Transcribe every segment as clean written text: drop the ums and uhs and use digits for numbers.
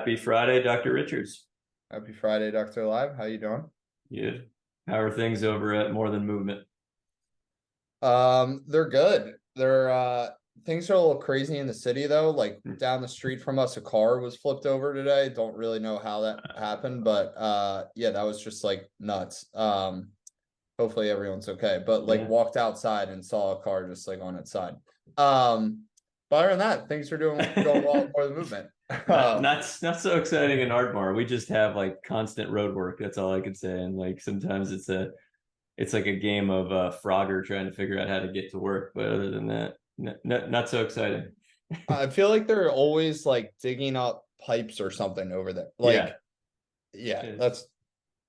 Happy Friday, Dr. Richards. Happy Friday, Dr. Leib. How you doing? Good. How are things over at More Than Movement? They're good. They're things are a little crazy in the city though. Like down the street from us, a car was flipped over today. Don't really know how that happened, but yeah, that was just like nuts. Hopefully everyone's okay. But like Yeah. walked outside and saw a car just like on its side. Um, but other than that, things are going well with More Than Movement. Not so exciting in Ardmore. We just have like constant road work. That's all I can say. And like sometimes it's like a game of Frogger trying to figure out how to get to work. But other than that, not so exciting. I feel like they're always like digging up pipes or something over there. Yeah. Like, yeah, It's, that's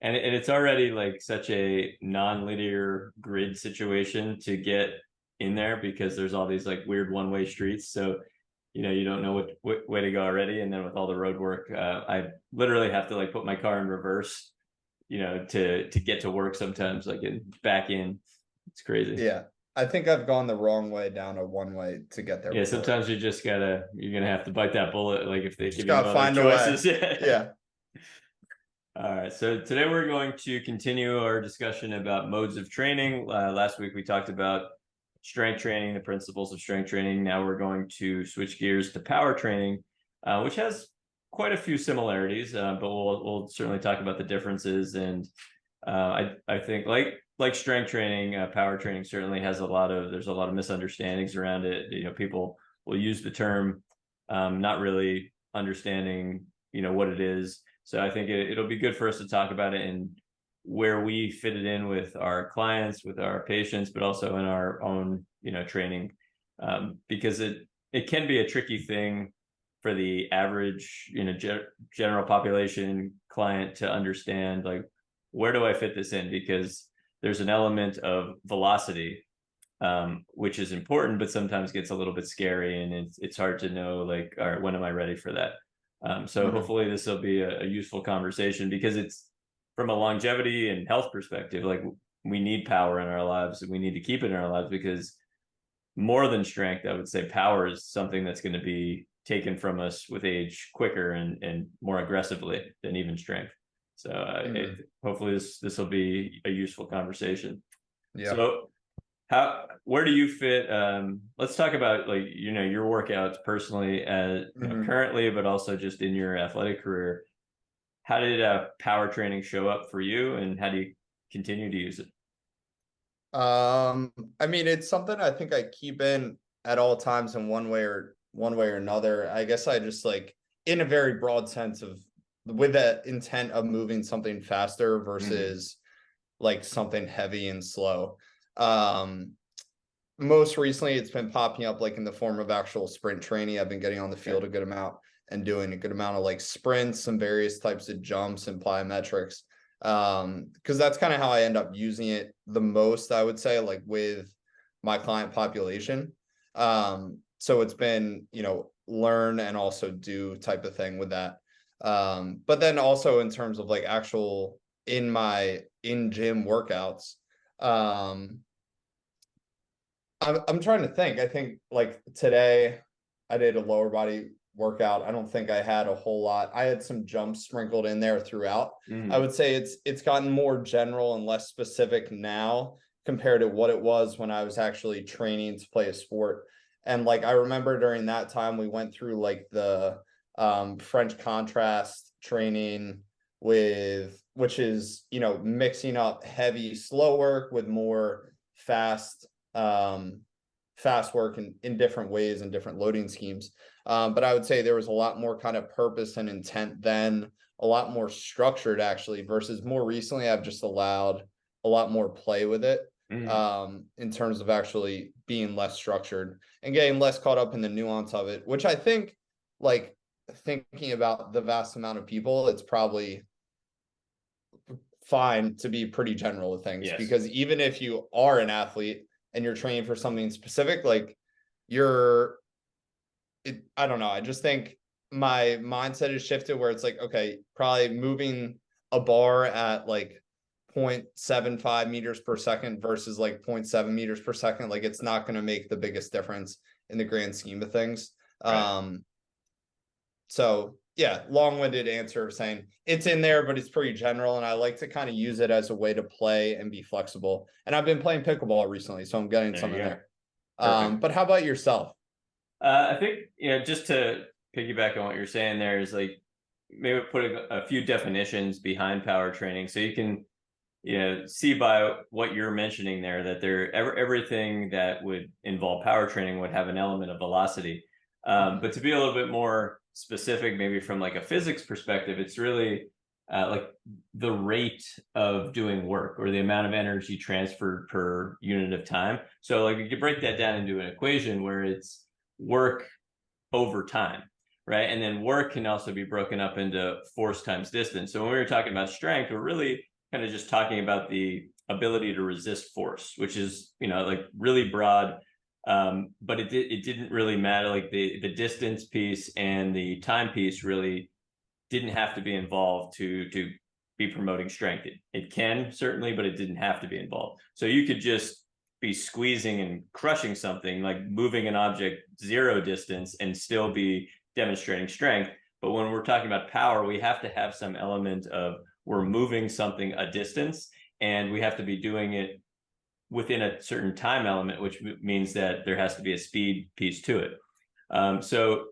and it's already like such a non-linear grid situation to get in there because there's all these like weird one-way streets. So you don't know what way to go already. And then with all the road work, I literally have to like put my car in reverse, to get to work sometimes, like back in. It's crazy. yeah. I think I've gone the wrong way down a one way to get there Yeah, before. sometimes you're gonna have to bite that bullet, like if they Just give you gotta no other find a way. choices. Yeah. Yeah. All right, so today we're going to continue our discussion about modes of training. Last week we talked about strength training, the principles of strength training. Now we're going to switch gears to power training, which has quite a few similarities, but we'll certainly talk about the differences. And I think like strength training, power training certainly has there's a lot of misunderstandings around it. People will use the term, not really understanding, what it is. So I think it'll be good for us to talk about it and where we fit it in with our clients, with our patients, but also in our own, training, because it can be a tricky thing for the average, general population client to understand, like, where do I fit this in? Because there's an element of velocity, which is important, but sometimes gets a little bit scary, and it's hard to know, like, all right, when am I ready for that? So hopefully this will be a useful conversation because it's from a longevity and health perspective, like we need power in our lives and we need to keep it in our lives because more than strength, I would say power is something that's going to be taken from us with age quicker and more aggressively than even strength. So hopefully this will be a useful conversation. Yeah. So where do you fit? Let's talk about, like, your workouts personally, currently, but also just in your athletic career. How did power training show up for you, and how do you continue to use it? I mean, it's something I think I keep in at all times in one way or another. I guess I just like in a very broad sense of with the intent of moving something faster versus like something heavy and slow. Um, Most recently it's been popping up like in the form of actual sprint training. I've been getting on the field a good amount and doing a good amount of like sprints, some various types of jumps and plyometrics. Because that's kind of how I end up using it the most, I would say, like with my client population. So it's been, learn and also do type of thing with that. But then also in terms of like actual in gym workouts, I'm trying to think. I think like today I did a lower body workout. I don't think I had a whole lot. I had some jumps sprinkled in there throughout. I would say it's gotten more general and less specific now compared to what it was when I was actually training to play a sport. And like I remember during that time we went through like the French contrast training with which is, mixing up heavy slow work with more fast work in different ways and different loading schemes. But I would say there was a lot more kind of purpose and intent then, a lot more structured actually, versus more recently I've just allowed a lot more play with it, in terms of actually being less structured and getting less caught up in the nuance of it, which I think, like, thinking about the vast amount of people, it's probably fine to be pretty general with things. Yes. Because even if you are an athlete and you're training for something specific, like I don't know. I just think my mindset has shifted where it's like, okay, probably moving a bar at like 0.75 meters per second versus like 0.7 meters per second. Like it's not going to make the biggest difference in the grand scheme of things. Right. So yeah, long-winded answer of saying it's in there, but it's pretty general. And I like to kind of use it as a way to play and be flexible. And I've been playing pickleball recently, so I'm getting There some you in go. there. Perfect. But how about yourself? I think, just to piggyback on what you're saying there is like maybe put a few definitions behind power training so you can, see by what you're mentioning there that everything that would involve power training would have an element of velocity. But to be a little bit more specific, maybe from like a physics perspective, it's really like the rate of doing work or the amount of energy transferred per unit of time. So like you could break that down into an equation where it's work over time, right? And then work can also be broken up into force times distance. So when we were talking about strength, we're really kind of just talking about the ability to resist force, which is, like really broad. But it didn't really matter. Like the distance piece and the time piece really didn't have to be involved to be promoting strength. It can certainly, but it didn't have to be involved. So you could just be squeezing and crushing something, like moving an object zero distance and still be demonstrating strength. But when we're talking about power, we have to have some element of we're moving something a distance, and we have to be doing it within a certain time element, which means that there has to be a speed piece to it. So,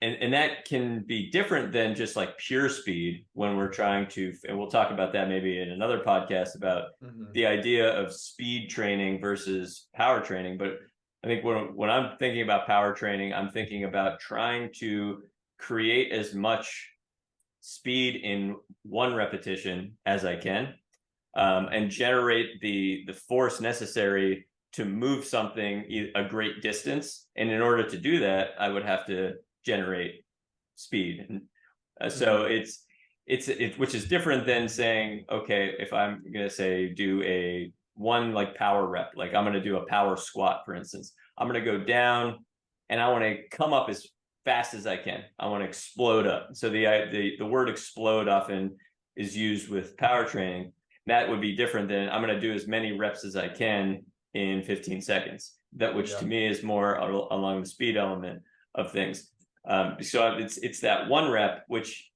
and that can be different than just like pure speed when we're trying to, and we'll talk about that maybe in another podcast about the idea of speed training versus power training. But I think when I'm thinking about power training, I'm thinking about trying to create as much speed in one repetition as I can, and generate the force necessary to move something a great distance. And in order to do that, I would have to generate speed. And so it's which is different than saying, okay, if I'm gonna say do a one like power rep, like I'm gonna do a power squat, for instance. I'm gonna go down and I want to come up as fast as I can. I want to explode up. So the word explode often is used with power training. That would be different than I'm going to do as many reps as I can in 15 seconds. That which to me is more along the speed element of things. So it's that one rep, which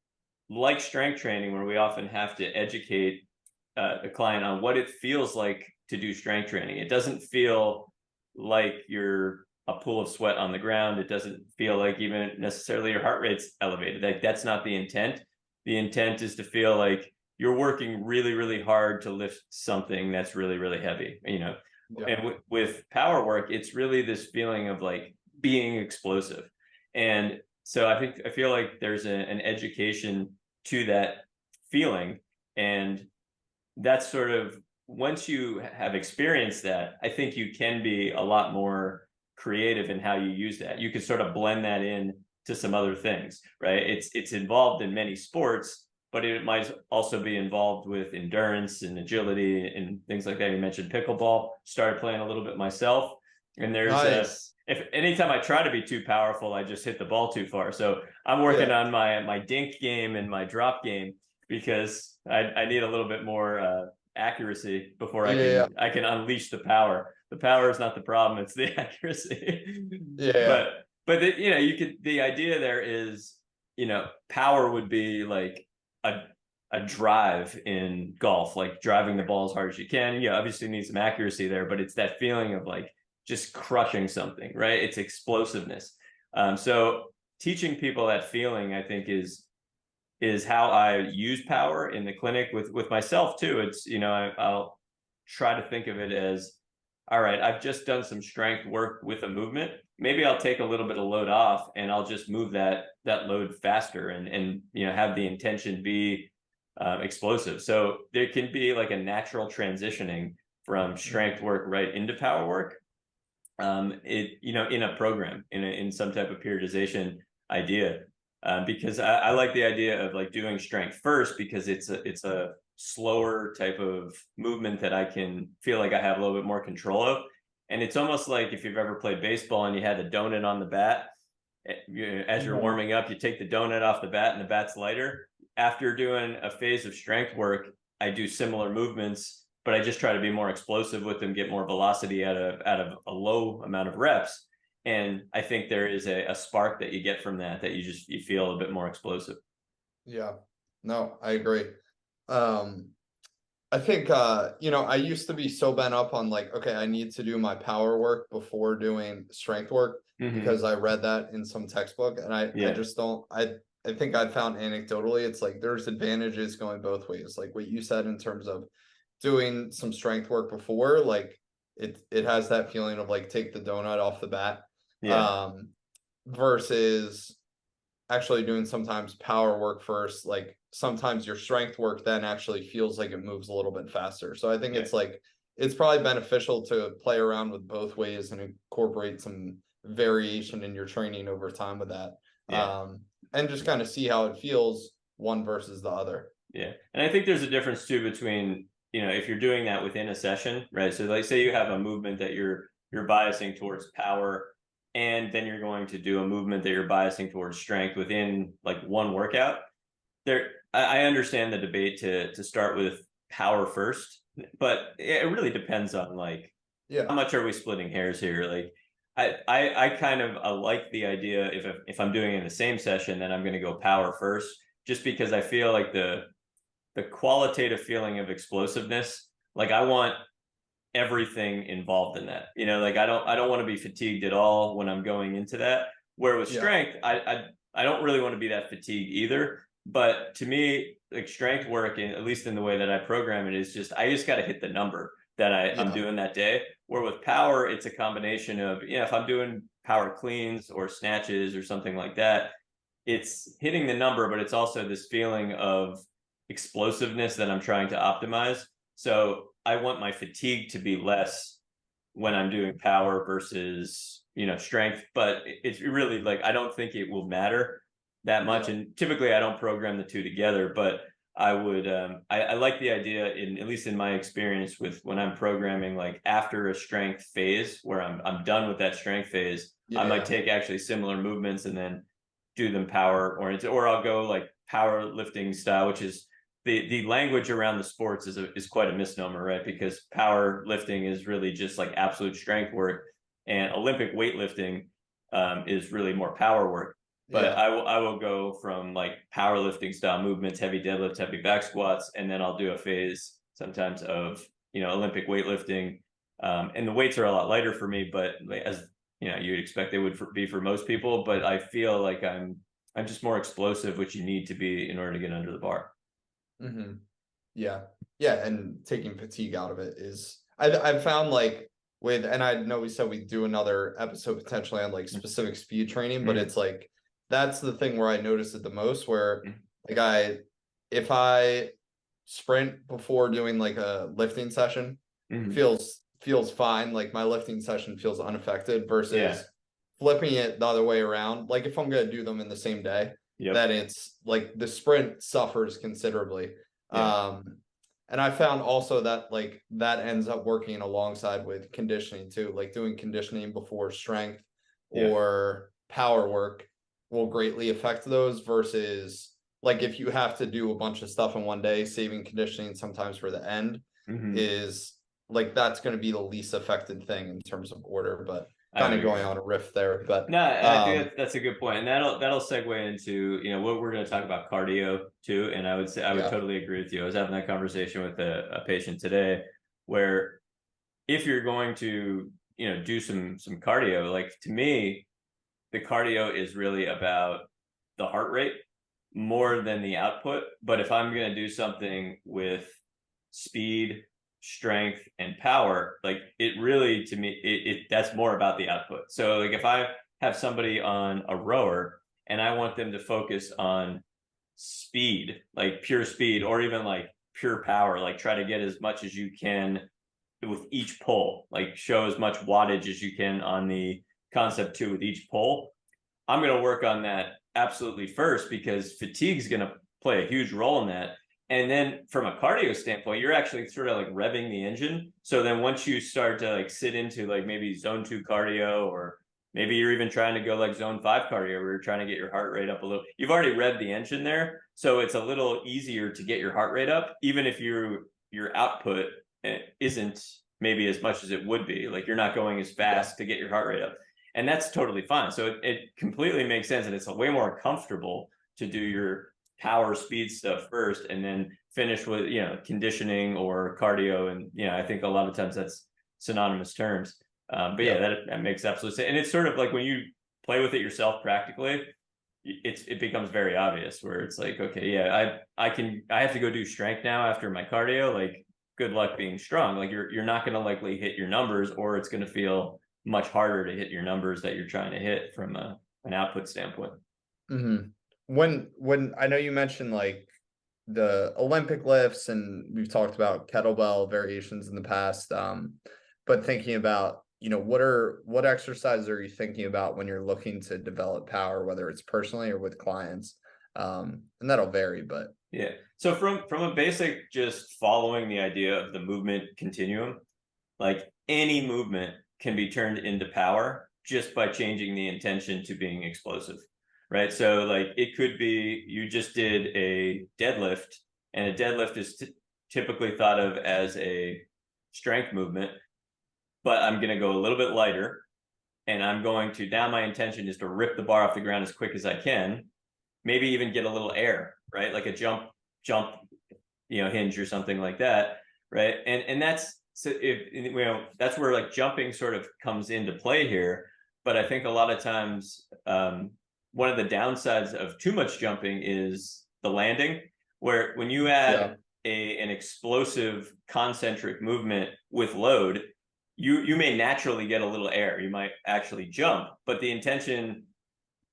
like strength training, where we often have to educate a client on what it feels like to do strength training. It doesn't feel like you're a pool of sweat on the ground. It doesn't feel like even necessarily your heart rate's elevated. Like that's not the intent. The intent is to feel like you're working really, really hard to lift something that's really, really heavy, And with power work, it's really this feeling of like being explosive. And so I feel like there's an education to that feeling. And that's sort of, once you have experienced that, I think you can be a lot more creative in how you use that. You can sort of blend that in to some other things, right? It's involved in many sports, but it might also be involved with endurance and agility and things like that. You mentioned pickleball. Started playing a little bit myself, and if anytime I try to be too powerful, I just hit the ball too far. So I'm working on my dink game and my drop game because I need a little bit more accuracy before I can unleash the power. The power is not the problem; it's the accuracy. But the idea there is, power would be like a drive in golf, like driving the ball as hard as you can. Yeah, obviously need some accuracy there, but it's that feeling of like just crushing something, right? It's explosiveness. So teaching people that feeling, I think, is how I use power in the clinic with myself too. It's, I'll try to think of it as, all right, I've just done some strength work with a movement. Maybe I'll take a little bit of load off and I'll just move that load faster and have the intention be explosive. So there can be like a natural transitioning from strength work right into power work. In a program, in some type of periodization idea. Because I like the idea of like doing strength first because it's a slower type of movement that I can feel like I have a little bit more control of. And it's almost like if you've ever played baseball and you had a donut on the bat, as you're warming up, you take the donut off the bat and the bat's lighter. After doing a phase of strength work, I do similar movements, but I just try to be more explosive with them, get more velocity out of a low amount of reps. And I think there is a spark that you get from that you feel a bit more explosive. Yeah. No, I agree. Um, I think I used to be so bent up on like, okay, I need to do my power work before doing strength work because I read that in some textbook, and I Yeah. just don't I think I found anecdotally it's like there's advantages going both ways. Like what you said in terms of doing some strength work before, like it has that feeling of like take the donut off the bat. Yeah. Um versus actually doing sometimes power work first, like sometimes your strength work then actually feels like it moves a little bit faster. So I think Yeah. it's like it's probably beneficial to play around with both ways and incorporate some variation in your training over time with that. Yeah. And just kind of see how it feels one versus the other. Yeah. And I think there's a difference too between, if you're doing that within a session, right? So like say you have a movement that you're biasing towards power, and then you're going to do a movement that you're biasing towards strength within like one workout. I understand the debate to start with power first, but it really depends on like Yeah. how much are we splitting hairs here? Like I kind of like the idea if I'm doing it in the same session, then I'm going to go power first, just because I feel like the qualitative feeling of explosiveness, like I want everything involved in that. Like I don't want to be fatigued at all when I'm going into that. Where with Yeah. strength, I don't really want to be that fatigued either. But to me, like strength work, at least in the way that I program it, is just I just got to hit the number that I'm Yeah. doing that day. Where with power, it's a combination of if I'm doing power cleans or snatches or something like that, it's hitting the number, but it's also this feeling of explosiveness that I'm trying to optimize. So I want my fatigue to be less when I'm doing power versus, strength, but it's really like I don't think it will matter that much. Yeah. And typically I don't program the two together, but I would I like the idea in at least in my experience with when I'm programming, like after a strength phase where I'm done with that strength phase, I might Yeah. take actually similar movements and then do them power oriented, or I'll go like power lifting style, which is the language around the sports is quite a misnomer, right? Because power lifting is really just like absolute strength work, and Olympic weightlifting is really more power work. But Yeah. I will go from like powerlifting style movements, heavy deadlifts, heavy back squats, and then I'll do a phase sometimes of Olympic weightlifting, and the weights are a lot lighter for me, but as you'd expect they would be for most people. But I feel like I'm just more explosive, which you need to be in order to get under the bar. Mm-hmm. Yeah. Yeah. And taking fatigue out of it is, I've found like and I know we said we'd do another episode potentially on like specific speed training, but Mm-hmm. it's like, that's the thing where I notice it the most, where Mm-hmm. like if I sprint before doing like a lifting session, Mm-hmm. feels fine. Like my lifting session feels unaffected Yeah. versus flipping it the other way around. Like if I'm going to do them in the same day, Yep. that it's like the sprint suffers considerably. Yeah. Um, and I found also that like that ends up working alongside with conditioning too, like doing conditioning before strength Yeah. or power work will greatly affect those versus like if you have to do a bunch of stuff in one day, saving conditioning sometimes for the end Mm-hmm. is like that's going to be the least affected thing in terms of order, but I kind would of going agree. on a riff there. But No, and I think that's a good point, and that'll segue into what we're going to talk about cardio too. And I would say I would yeah, totally agree with you. I was having that conversation with a patient today, where if you're going to do some cardio, like to me, the cardio is really about the heart rate more than the output. But if I'm going to do something with speed, strength, and power, like it really to me, that's more about the output. So like if I have somebody on a rower and I want them to focus on speed, like pure speed, or even like pure power, like try to get as much as you can with each pull, like show as much wattage as you can on the concept two with each pull. I'm going to work on that absolutely first, because fatigue is going to play a huge role in that. And then from a cardio standpoint, you're actually sort of like revving the engine. So then once you start to like sit into like maybe zone 2 cardio, or maybe you're even trying to go like zone 5 cardio where you're trying to get your heart rate up a little, you've already revved the engine there. So it's a little easier to get your heart rate up, even if your output isn't maybe as much as it would be. Like you're not going as yeah, fast to get your heart rate up. and that's totally fine. So it completely makes sense, and it's way more comfortable to do your power speed stuff first and then finish with, conditioning or cardio. And I think a lot of times that's synonymous terms. But yeah, that makes absolute sense. And it's sort of like when you play with it yourself practically, it becomes very obvious where it's like, okay, yeah, I have to go do strength now after my cardio. Like, good luck being strong. Like, you're not going to likely hit your numbers, or it's going to feel much harder to hit your numbers that you're trying to hit from an output standpoint. Mm-hmm. When I know you mentioned like the Olympic lifts, and we've talked about kettlebell variations in the past, but thinking about, what exercises are you thinking about when you're looking to develop power, whether it's personally or with clients? And that'll vary, but yeah. So from a basic, just following the idea of the movement continuum, like any movement can be turned into power just by changing the intention to being explosive, right? So like it could be you just did a deadlift, and a deadlift is typically thought of as a strength movement, but I'm going to go a little bit lighter, and I'm going to, now my intention is to rip the bar off the ground as quick as I can, maybe even get a little air, right? Like a jump, hinge or something like that, right? And that's, so if that's where like jumping sort of comes into play here. But I think a lot of times one of the downsides of too much jumping is the landing, where when you add an explosive concentric movement with load, you may naturally get a little air. You might actually jump, but the intention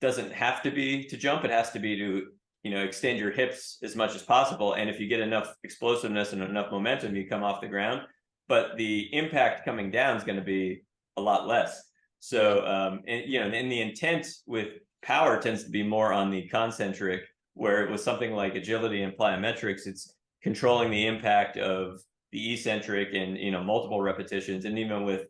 doesn't have to be to jump. It has to be to, extend your hips as much as possible. And if you get enough explosiveness and enough momentum, you come off the ground, but the impact coming down is going to be a lot less. So, and the intent with power tends to be more on the concentric, where with something like agility and plyometrics, it's controlling the impact of the eccentric and, multiple repetitions. And even with,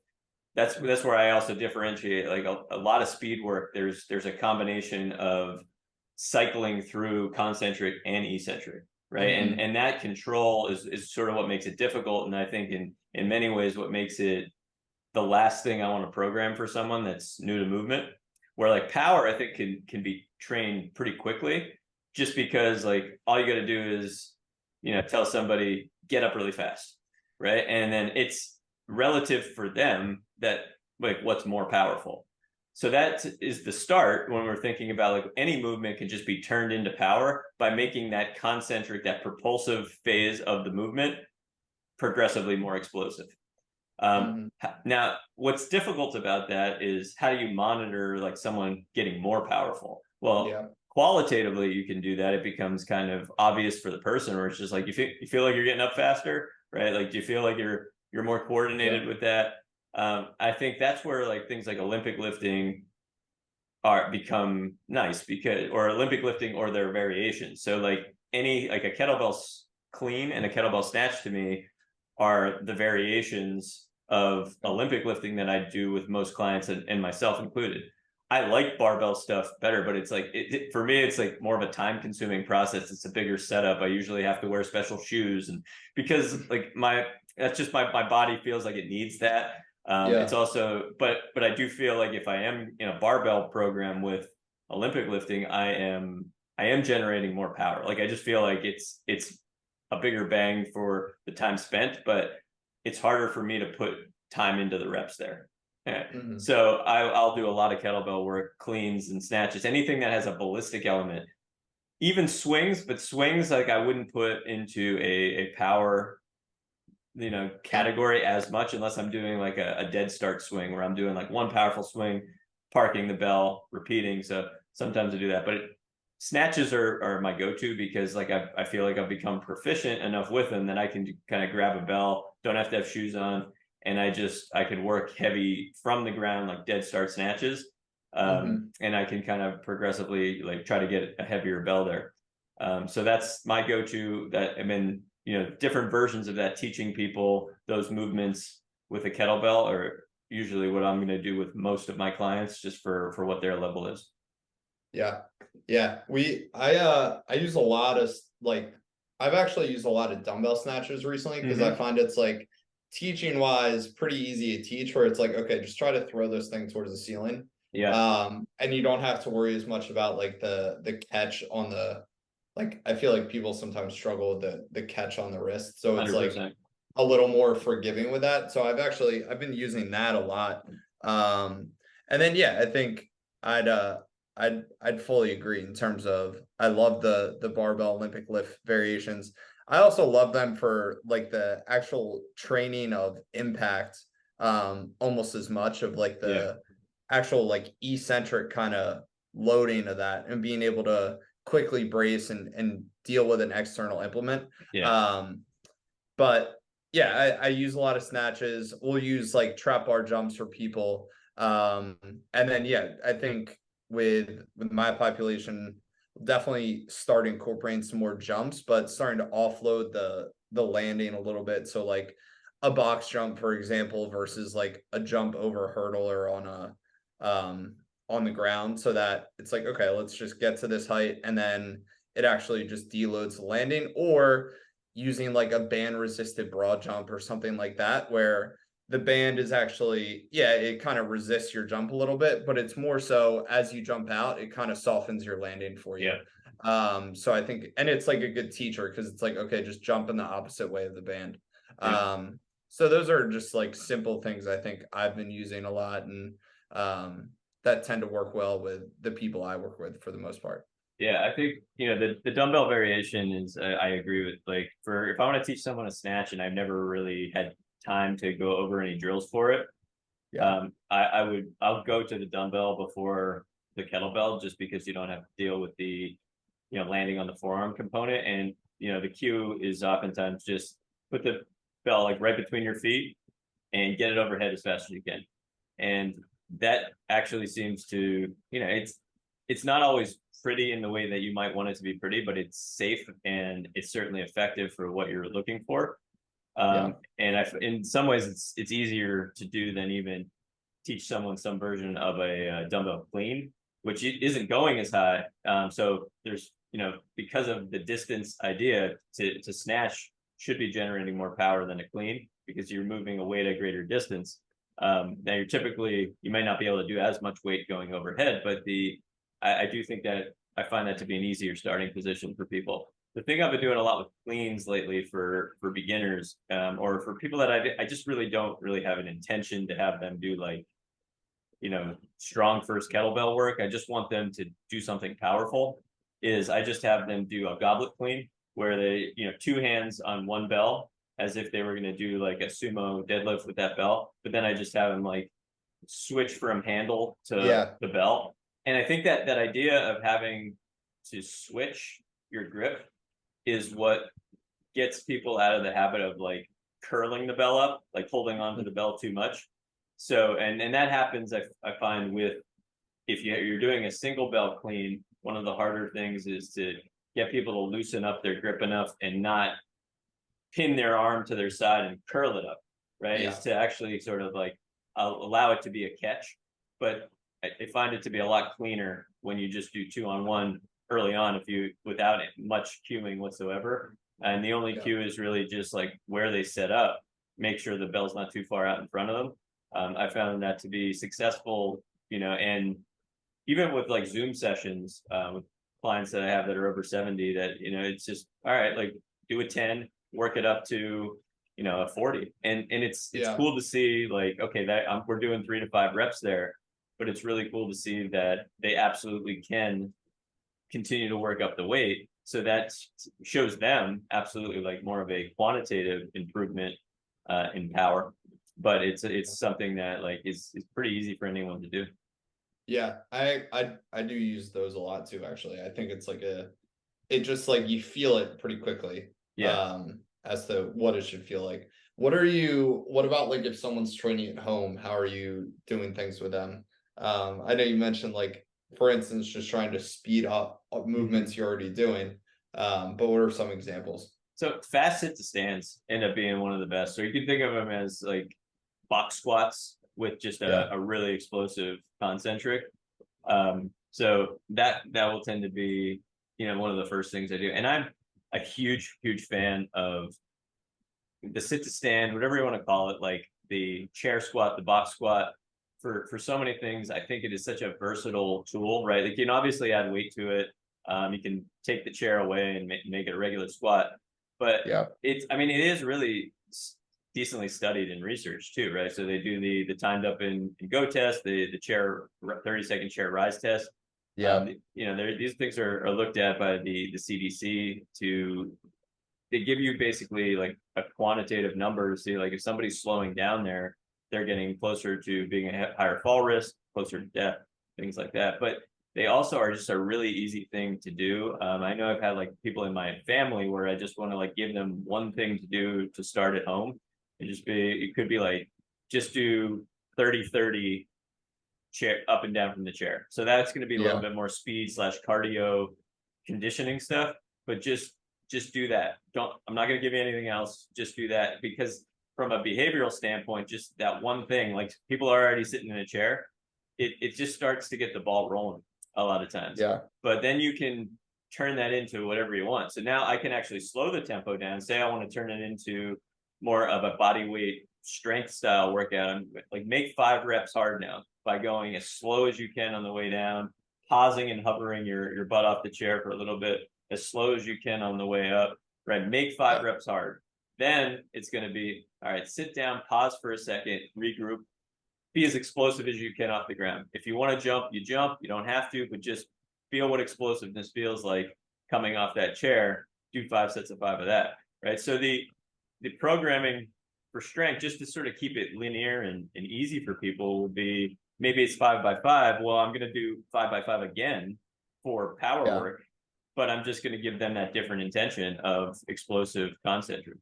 that's where I also differentiate, like a lot of speed work, there's a combination of cycling through concentric and eccentric, right? Mm-hmm. And that control is sort of what makes it difficult. And I think in many ways what makes it the last thing I want to program for someone that's new to movement, where like power I think can be trained pretty quickly, just because like all you got to do is, tell somebody get up really fast, right? And then it's relative for them that like what's more powerful. So that is the start when we're thinking about like any movement can just be turned into power by making that concentric, that propulsive phase of the movement progressively more explosive. Now, what's difficult about that is how do you monitor like someone getting more powerful? Well, qualitatively, you can do that. It becomes kind of obvious for the person, where it's just like you feel like you're getting up faster, right? Like, do you feel like you're more coordinated with that? I think that's where like things like Olympic lifting become nice, because, or Olympic lifting or their variations. So like like a kettlebell clean and a kettlebell snatch to me are the variations of Olympic lifting that I do with most clients, and myself included. I like barbell stuff better, but it's like for me, it's like more of a time consuming process. It's a bigger setup. I usually have to wear special shoes, and because like that's just my body feels like it needs that. It's also, but I do feel like if I am in a barbell program with Olympic lifting, I am generating more power. Like I just feel like it's a bigger bang for the time spent, but it's harder for me to put time into the reps there. So I'll do a lot of kettlebell work, cleans and snatches, anything that has a ballistic element, even swings, but swings like I wouldn't put into a power category as much, unless I'm doing like a dead start swing where I'm doing like one powerful swing, parking the bell, repeating. So sometimes I do that, but snatches are my go-to, because like I feel like I've become proficient enough with them that I can kind of grab a bell, don't have to have shoes on, and I can work heavy from the ground, like dead start snatches. And I can kind of progressively like try to get a heavier bell there. So that's my go-to. That, I mean, different versions of that, teaching people those movements with a kettlebell are usually what I'm going to do with most of my clients, just for what their level is. Yeah. I use a lot of like, I've actually used a lot of dumbbell snatches recently, because I find it's like teaching wise pretty easy to teach, where it's like, okay, just try to throw this thing towards the ceiling. Yeah, And you don't have to worry as much about like the catch on the, like, I feel like people sometimes struggle with the catch on the wrist. So it's like 100%. a little more forgiving with that. So I've been using that a lot. And then yeah, I think I'd I'd fully agree in terms of I love the barbell Olympic lift variations. I also love them for like the actual training of impact, almost as much of like Yeah, the actual like eccentric kind of loading of that and being able to quickly brace and deal with an external implement. yeah, But yeah, I use a lot of snatches. We'll use like trap bar jumps for people. And then yeah, I think with my population, definitely start incorporating some more jumps, but starting to offload the landing a little bit. So like a box jump, for example, versus like a jump over a hurdle or on the ground, so that it's like, okay, let's just get to this height and then it actually just deloads the landing, or using like a band resisted broad jump or something like that, where the band is actually, yeah, it kind of resists your jump a little bit, but it's more so as you jump out, it kind of softens your landing for you. yeah, So I think, and it's like a good teacher because it's like, okay, just jump in the opposite way of the band. yeah. So those are just like simple things I think I've been using a lot, and that tend to work well with the people I work with for the most part. Yeah, I think the dumbbell variation is I agree with, like, for if I want to teach someone a snatch and I've never really had time to go over any drills for it, Yeah. I'll go to the dumbbell before the kettlebell, just because you don't have to deal with the landing on the forearm component. And the cue is oftentimes just put the bell like right between your feet and get it overhead as fast as you can. And that actually seems to, it's not always pretty in the way that you might want it to be pretty, but it's safe and it's certainly effective for what you're looking for. Yeah. And in some ways, it's easier to do than even teach someone some version of a dumbbell clean, which isn't going as high. So there's, because of the distance idea, to snatch should be generating more power than a clean, because you're moving a weight at greater distance. Now you may not be able to do as much weight going overhead, but I do think that I find that to be an easier starting position for people. The thing I've been doing a lot with cleans lately for beginners, or for people that I just really don't really have an intention to have them do, like, strong first kettlebell work. I just want them to do something powerful. Is I just have them do a goblet clean where they, two hands on one bell as if they were going to do like a sumo deadlift with that bell. But then I just have them like switch from handle to Yeah. the bell. And I think that idea of having to switch your grip is what gets people out of the habit of like curling the bell up, like holding onto the bell too much. So, and that happens, I find, with, if you're doing a single bell clean, one of the harder things is to get people to loosen up their grip enough and not pin their arm to their side and curl it up, right? Is Yeah. to actually sort of like allow it to be a catch. But I find it to be a lot cleaner when you just do 2-on-1 early on, if you without much cueing whatsoever. And the only Yeah. cue is really just like where they set up, make sure the bell's not too far out in front of them. I found that to be successful, and even with like Zoom sessions, with clients that I have that are over 70, that, it's just, all right, like, do a 10, work it up to, a 40. And it's Yeah. cool to see, like, okay, that we're doing 3 to 5 reps there, but it's really cool to see that they absolutely can continue to work up the weight. So that shows them absolutely like more of a quantitative improvement in power. But it's something that like is pretty easy for anyone to do. Yeah, I do use those a lot too, actually. I think it's like it just like you feel it pretty quickly, Yeah. as to what it should feel like. What about like if someone's training at home, how are you doing things with them? I know you mentioned like, for instance, just trying to speed up movements you're already doing. But what are some examples? So fast sit to stands end up being one of the best. So you can think of them as like box squats with just Yeah. a really explosive concentric. So that will tend to be, one of the first things I do. And I'm a huge fan of the sit to stand, whatever you want to call it, like the chair squat, the box squat. for so many things, I think it is such a versatile tool, right? Like you can obviously add weight to it. You can take the chair away and make it a regular squat, but Yeah. I mean, it is really decently studied in research too, right? So they do the timed up in go test, the chair 30-second chair rise test. Yeah. You know, these things are looked at by the CDC to they give you basically like a quantitative number to see like if somebody's slowing down there, they're getting closer to being a higher fall risk, closer to death, things like that. But they also are just a really easy thing to do. I know I've had like people in my family where I just want to like give them one thing to do to start at home. It could be like just do 30-30 chair up and down from the chair. So that's going to be a little Yeah. bit more speed / cardio conditioning stuff, but just do that. I'm not going to give you anything else. Just do that, because from a behavioral standpoint, just that one thing, like people are already sitting in a chair, it just starts to get the ball rolling a lot of times. Yeah. But then you can turn that into whatever you want. So now I can actually slow the tempo down. Say I want to turn it into more of a body weight strength style workout. I'm like, make 5 reps hard now by going as slow as you can on the way down, pausing and hovering your butt off the chair for a little bit, as slow as you can on the way up, right? Make 5 reps hard. Then it's going to be, all right, sit down, pause for a second, regroup, be as explosive as you can off the ground. If you want to jump, you jump. You don't have to, but just feel what explosiveness feels like coming off that chair. Do 5 sets of 5 of that, right? So the programming for strength, just to sort of keep it linear and easy for people, would be maybe it's 5 by 5. Well, I'm going to do 5 by 5 again for power work, but I'm just going to give them that different intention of explosive concentric.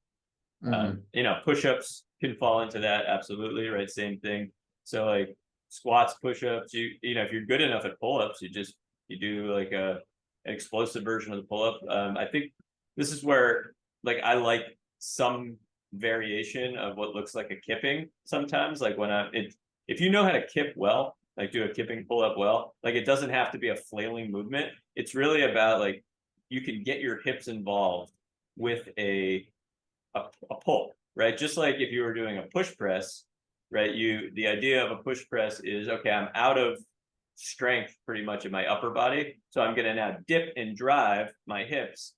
You know, push-ups can fall into that, absolutely, right? Same thing. So like squats, push-ups, you know, if you're good enough at pull-ups, you do like an explosive version of the pull-up. I think this is where like I like some variation of what looks like a kipping sometimes. Like when if you know how to kip well, like do a kipping pull-up well, like it doesn't have to be a flailing movement. It's really about like you can get your hips involved with a pull, right? Just like if you were doing a push press, right? The idea of a push press is, okay, I'm out of strength pretty much in my upper body, so I'm going to now dip and drive my hips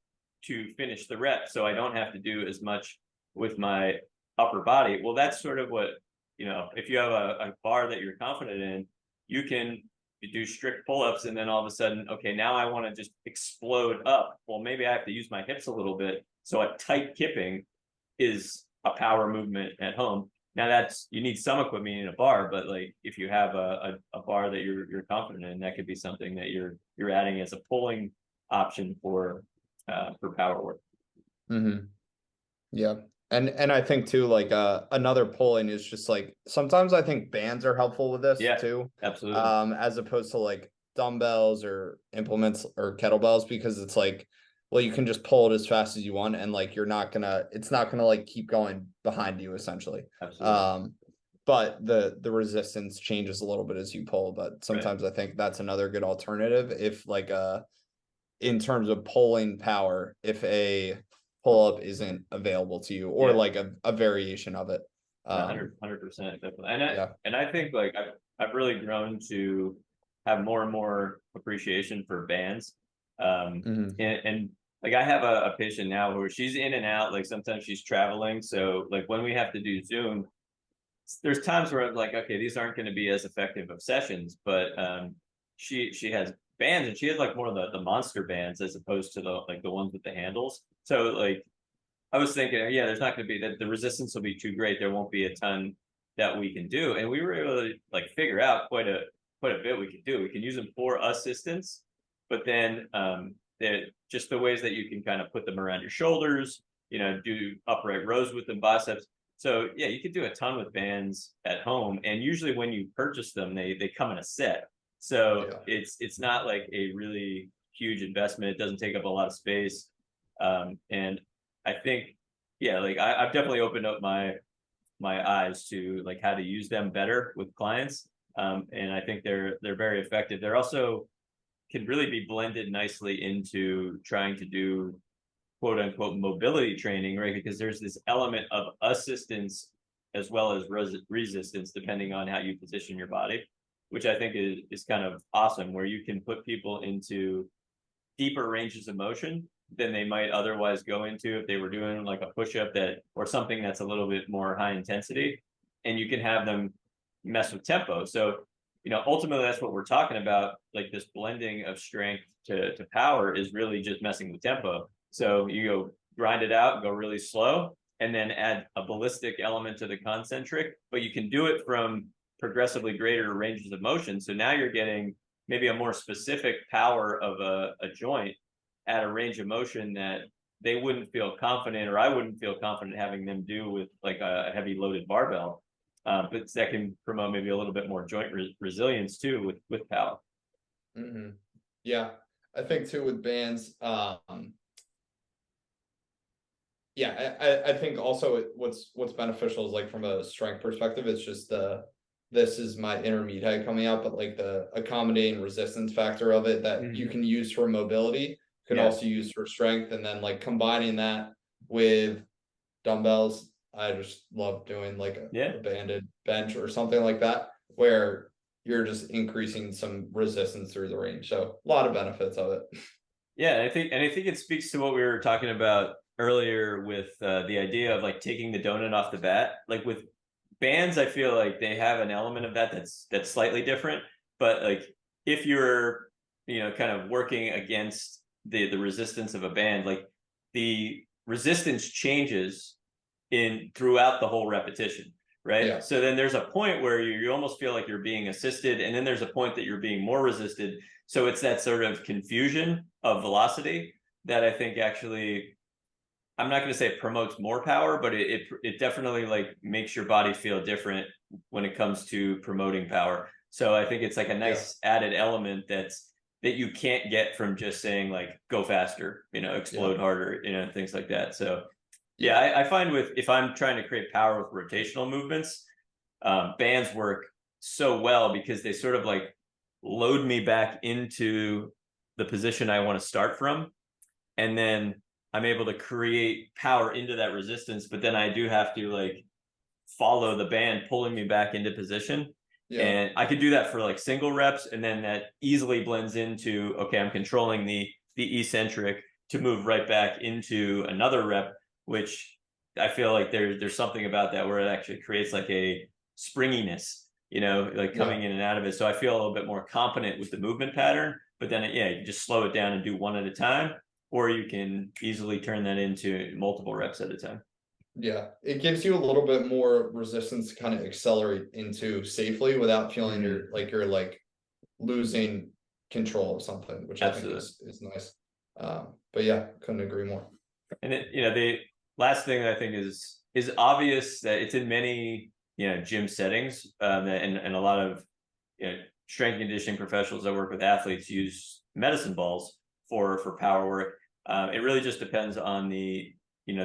to finish the rep, so I don't have to do as much with my upper body. Well, that's sort of what, you know, if you have a bar that you're confident in, you can do strict pull-ups, and then all of a sudden, okay, now I want to just explode up. Well, maybe I have to use my hips a little bit. So a tight kipping is a power movement at home. Now you need some equipment in a bar, but like if you have a bar that you're confident in, that could be something that you're adding as a pulling option for power work. Yeah. And I think too, like another pulling is just like sometimes I think bands are helpful with this too. Absolutely. As opposed to like dumbbells or implements or kettlebells, because it's like, well, you can just pull it as fast as you want, and like it's not gonna like keep going behind you essentially. Absolutely. But the resistance changes a little bit as you pull. But sometimes I think that's another good alternative if like in terms of pulling power, if a pull-up isn't available to you, or like a variation of it. 100%, definitely. And I think like I've really grown to have more and more appreciation for bands. And like I have a patient now where she's in and out, like sometimes she's traveling. So like when we have to do Zoom, there's times where I'm like, okay, these aren't going to be as effective of sessions, but she has bands, and she has like more of the monster bands as opposed to the ones with the handles. So like I was thinking, yeah, there's not going to be that the resistance will be too great. There won't be a ton that we can do, and we were able to like figure out quite a bit we could do. We can use them for assistance, but then they're just the ways that you can kind of put them around your shoulders, you know, do upright rows with them, biceps. So yeah, you could do a ton with bands at home, and usually when you purchase them, they come in a set. So it's not like a really huge investment. It doesn't take up a lot of space, and I think, yeah, like I've definitely opened up my eyes to like how to use them better with clients, and I think they're very effective. They're also can really be blended nicely into trying to do quote unquote mobility training, right? Because there's this element of assistance as well as resistance, depending on how you position your body, which I think is kind of awesome, where you can put people into deeper ranges of motion than they might otherwise go into if they were doing like a push-up that or something that's a little bit more high intensity, and you can have them mess with tempo. So ultimately that's what we're talking about, like this blending of strength to power is really just messing with tempo. So you go grind it out, go really slow, and then add a ballistic element to the concentric, but you can do it from progressively greater ranges of motion. So now you're getting maybe a more specific power of a joint at a range of motion that they wouldn't feel confident, or I wouldn't feel confident having them do with like a heavy loaded barbell. But that can promote maybe a little bit more joint resilience too with power. Mm-hmm. Yeah, I think too with bands. Yeah, I think also what's beneficial is like from a strength perspective, it's just this is my inner meathead coming out, but like the accommodating resistance factor of it that you can use for mobility, can also use for strength, and then like combining that with dumbbells. I just love doing like a banded bench or something like that, where you're just increasing some resistance through the range. So a lot of benefits of it. Yeah, I think it speaks to what we were talking about earlier with the idea of like taking the donut off the bat. Like with bands, I feel like they have an element of that's slightly different. But like if you're kind of working against the resistance of a band, like the resistance changes in throughout the whole repetition, right? Yeah. So then there's a point where you almost feel like you're being assisted, and then there's a point that you're being more resisted. So it's that sort of confusion of velocity that I think actually, I'm not going to say it promotes more power, but it definitely like makes your body feel different when it comes to promoting power. So I think it's like a nice added element that you can't get from just saying like go faster, explode harder, things like that. So yeah, I find if I'm trying to create power with rotational movements, bands work so well because they sort of like load me back into the position I want to start from. And then I'm able to create power into that resistance, but then I do have to like follow the band pulling me back into position. Yeah. And I could do that for like single reps, and then that easily blends into, okay, I'm controlling the eccentric to move right back into another rep, which I feel like there's something about that where it actually creates like a springiness, like coming in and out of it. So I feel a little bit more confident with the movement pattern, but then you can just slow it down and do one at a time, or you can easily turn that into multiple reps at a time. Yeah, it gives you a little bit more resistance to kind of accelerate into safely without feeling you're like losing control of something, which I think is nice. But yeah, couldn't agree more. And the last thing I think is obvious that it's in many gym settings, and a lot of strength and conditioning professionals that work with athletes use medicine balls for power work. It really just depends on the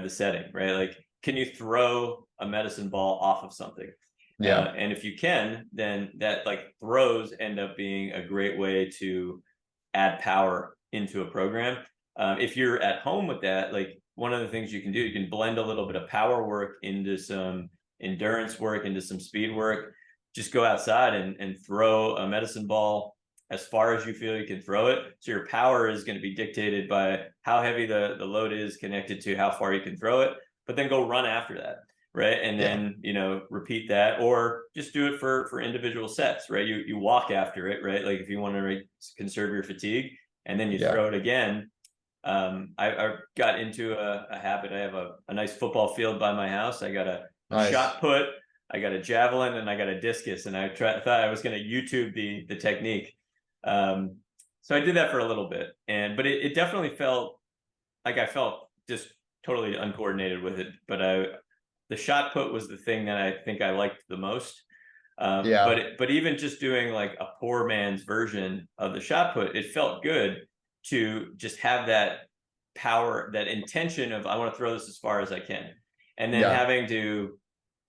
setting, right? Like, can you throw a medicine ball off of something? Yeah. And if you can, then that like throws end up being a great way to add power into a program. If you're at home with that, like one of the things you can do, you can blend a little bit of power work into some endurance work, into some speed work. Just go outside and throw a medicine ball as far as you feel you can throw it. So your power is going to be dictated by how heavy the load is connected to how far you can throw it, but then go run after that. Right. And then, repeat that, or just do it for individual sets, right? You walk after it, right? Like if you want to conserve your fatigue, and then you throw it again. I got into a habit. I have a nice football field by my house. I got a shot put, I got a javelin, and I got a discus, and I thought I was going to YouTube the technique. So I did that for a little bit, but it definitely felt like I felt just totally uncoordinated with it. But the shot put was the thing that I think I liked the most. But even just doing like a poor man's version of the shot put, it felt good to just have that power, that intention of I want to throw this as far as I can, and then having to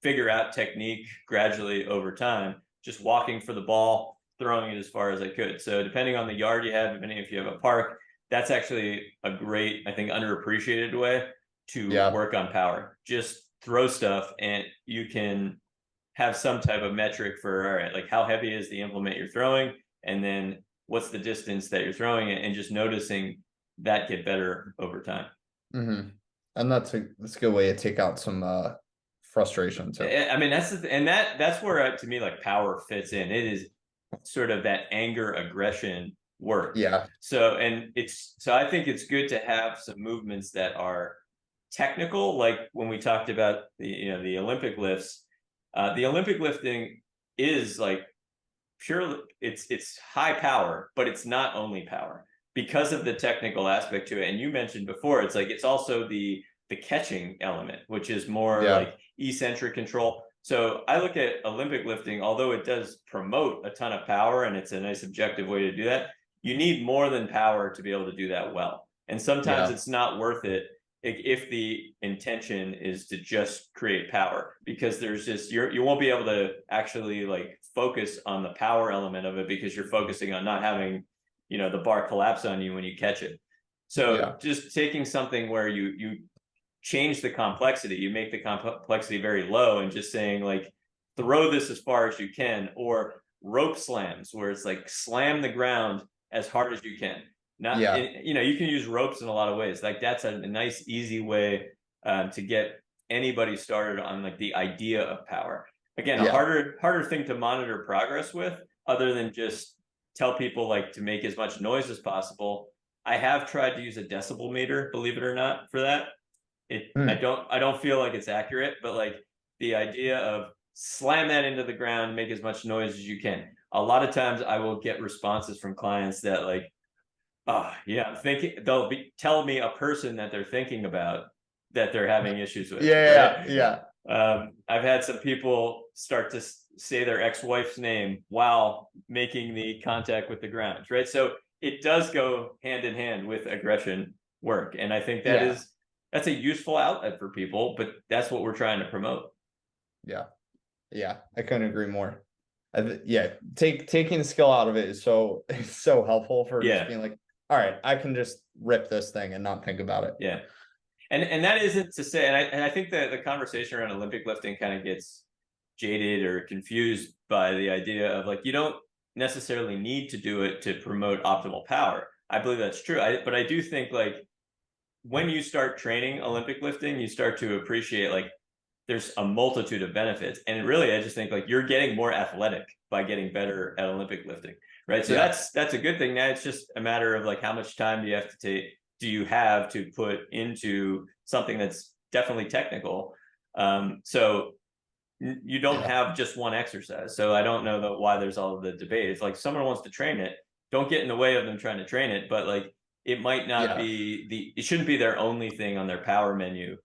figure out technique gradually over time, just walking for the ball, throwing it as far as I could. So depending on the yard you have, depending if you have a park, that's actually a great, I think, underappreciated way to work on power. Just throw stuff and you can have some type of metric for, all right, like how heavy is the implement you're throwing, and then what's the distance that you're throwing it, and just noticing that get better over time. Mm-hmm. And that's a good way to take out some frustration too. I mean, and that's where to me, like, power fits in. It is sort of that anger aggression work. Yeah. So I think it's good to have some movements that are technical, like when we talked about the Olympic lifts. The Olympic lifting is like pure, it's high power, but it's not only power because of the technical aspect to it. And you mentioned before, it's like it's also the catching element, which is more like eccentric control. So I look at Olympic lifting, although it does promote a ton of power and it's a nice objective way to do that, you need more than power to be able to do that well. And sometimes it's not worth it if the intention is to just create power, because there's just you won't be able to actually like focus on the power element of it, because you're focusing on not having the bar collapse on you when you catch it. So just taking something where you change the complexity, you make the complexity very low, and just saying like throw this as far as you can, or rope slams where it's like slam the ground as hard as you can. Not you can use ropes in a lot of ways. Like that's a nice easy way to get anybody started on like the idea of power. Again, a harder thing to monitor progress with, other than just tell people like to make as much noise as possible. I have tried to use a decibel meter, believe it or not, for that. I don't feel like it's accurate, but like the idea of slam that into the ground, make as much noise as you can. A lot of times I will get responses from clients that like, oh yeah, I'm thinking, they'll be telling me a person that they're thinking about that they're having issues with. I've had some people start to say their ex-wife's name while making the contact with the ground, right? So it does go hand in hand with aggression work, and I think that's a useful outlet for people, but that's what we're trying to promote. Yeah, I couldn't agree more. Taking the skill out of it is so helpful for just being like, all right, I can just rip this thing and not think about it. Yeah. And that isn't to say, and I think that the conversation around Olympic lifting kind of gets jaded or confused by the idea of like, you don't necessarily need to do it to promote optimal power. I believe that's true. But I do think like when you start training Olympic lifting, you start to appreciate like there's a multitude of benefits. And really, I just think like you're getting more athletic by getting better at Olympic lifting, right? So that's a good thing. Now it's just a matter of like how much time do you have to put into something that's definitely technical. So you don't have just one exercise. So I don't know why there's all of the debate. It's like someone wants to train it, don't get in the way of them trying to train it, but like it might not be it shouldn't be their only thing on their power menu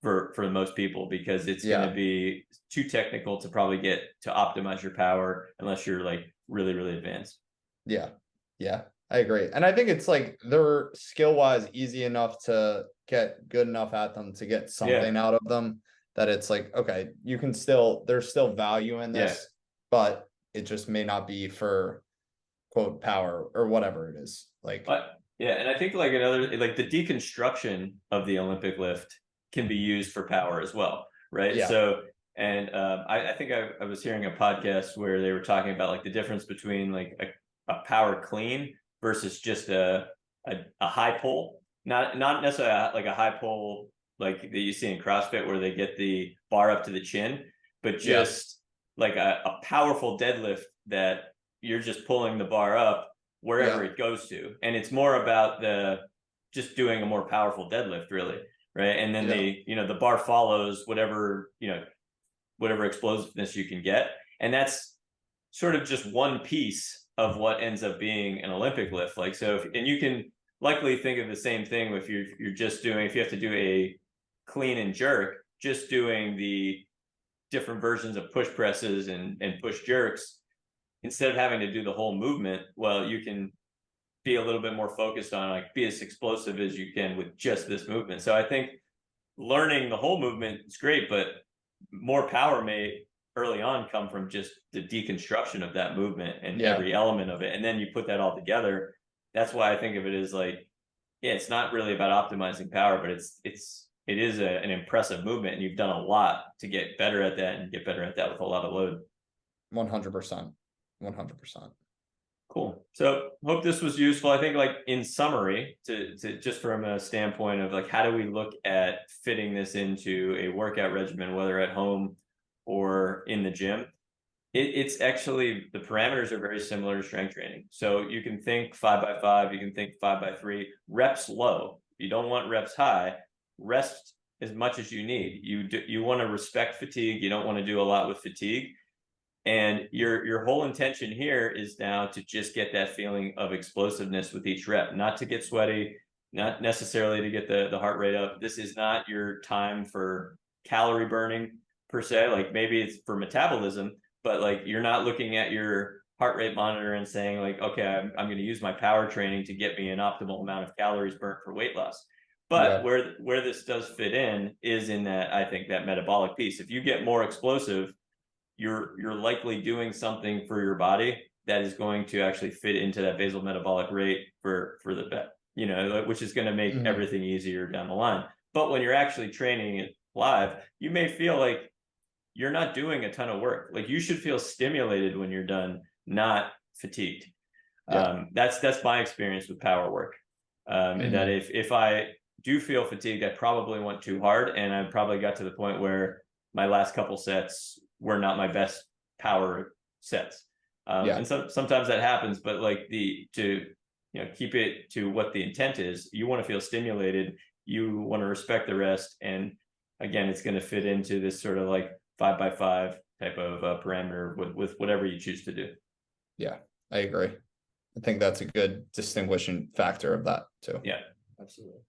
for most people, because it's going to be too technical to probably get to optimize your power unless you're like really, really advanced. I agree. And I think it's like they're skill wise easy enough to get good enough at them to get something out of them, that it's like, okay, you can there's still value in this, but it just may not be for quote power or whatever it is. Like, and I think like another, like the deconstruction of the Olympic lift can be used for power as well, right? So, and I think I was hearing a podcast where they were talking about like the difference between like a power clean versus just a high pull, not necessarily like a high pull like that you see in CrossFit where they get the bar up to the chin, but just like a powerful deadlift that you're just pulling the bar up wherever it goes to. And it's more about just doing a more powerful deadlift, really, right? And then the bar follows whatever explosiveness you can get. And that's sort of just one piece of what ends up being an Olympic lift. Like, so, and you can likely think of the same thing if you're just doing, if you have to do a clean and jerk, just doing the different versions of push presses and push jerks, instead of having to do the whole movement, well, you can be a little bit more focused on like be as explosive as you can with just this movement. So I think learning the whole movement is great, but more power may early on come from just the deconstruction of that movement and every element of it. And then you put that all together. That's why I think of it as like, it's not really about optimizing power, but it's it is an impressive movement, and you've done a lot to get better at that and get better at that with a lot of load. 100%. 100%. Cool. So hope this was useful. I think, like, in summary, to just from a standpoint of like, how do we look at fitting this into a workout regimen, whether at home or in the gym? It's actually, the parameters are very similar to strength training. So you can think 5x5, you can think 5x3, reps low. You don't want reps high. Rest as much as you need. You want to respect fatigue. You don't want to do a lot with fatigue. And your whole intention here is now to just get that feeling of explosiveness with each rep, not to get sweaty, not necessarily to get the heart rate up. This is not your time for calorie burning per se. Like, maybe it's for metabolism, but like, you're not looking at your heart rate monitor and saying like, okay, I'm going to use my power training to get me an optimal amount of calories burnt for weight loss. But where this does fit in is in that, I think, that metabolic piece. If you get more explosive, you're likely doing something for your body that is going to actually fit into that basal metabolic rate for the bet, which is going to make everything easier down the line. But when you're actually training it live, you may feel like you're not doing a ton of work. Like, you should feel stimulated when you're done, not fatigued. That's my experience with power work. And that if I do feel fatigued, I probably went too hard, and I probably got to the point where my last couple sets were not my best power sets. And sometimes that happens, but like, to keep it to what the intent is, you want to feel stimulated, you want to respect the rest, and again, it's going to fit into this sort of like 5x5 type of parameter with whatever you choose to do. Yeah, I agree. I think that's a good distinguishing factor of that too. Yeah, absolutely.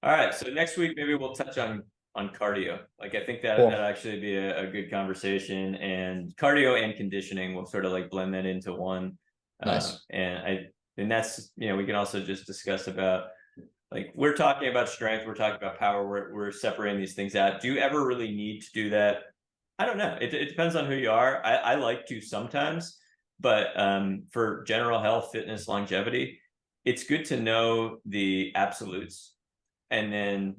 All right, so next week maybe we'll touch on cardio. Like, I think that'd actually be a good conversation, and cardio and conditioning will sort of like blend that into one. Nice. And that's, we can also just discuss about, like, we're talking about strength, we're talking about power, we're separating these things out. Do you ever really need to do that? I don't know. It depends on who you are. I like to sometimes, but for general health, fitness, longevity, it's good to know the absolutes, and then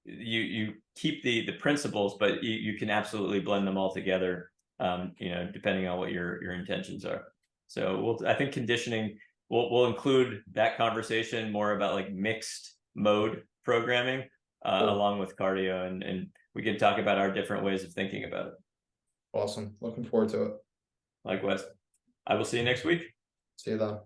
you keep the principles, but you can absolutely blend them all together, depending on what your intentions are. So I think conditioning, we'll include that conversation more about like mixed mode programming, along with cardio, and we can talk about our different ways of thinking about it. Awesome. Looking forward to it. Likewise. I will see you next week. See you then.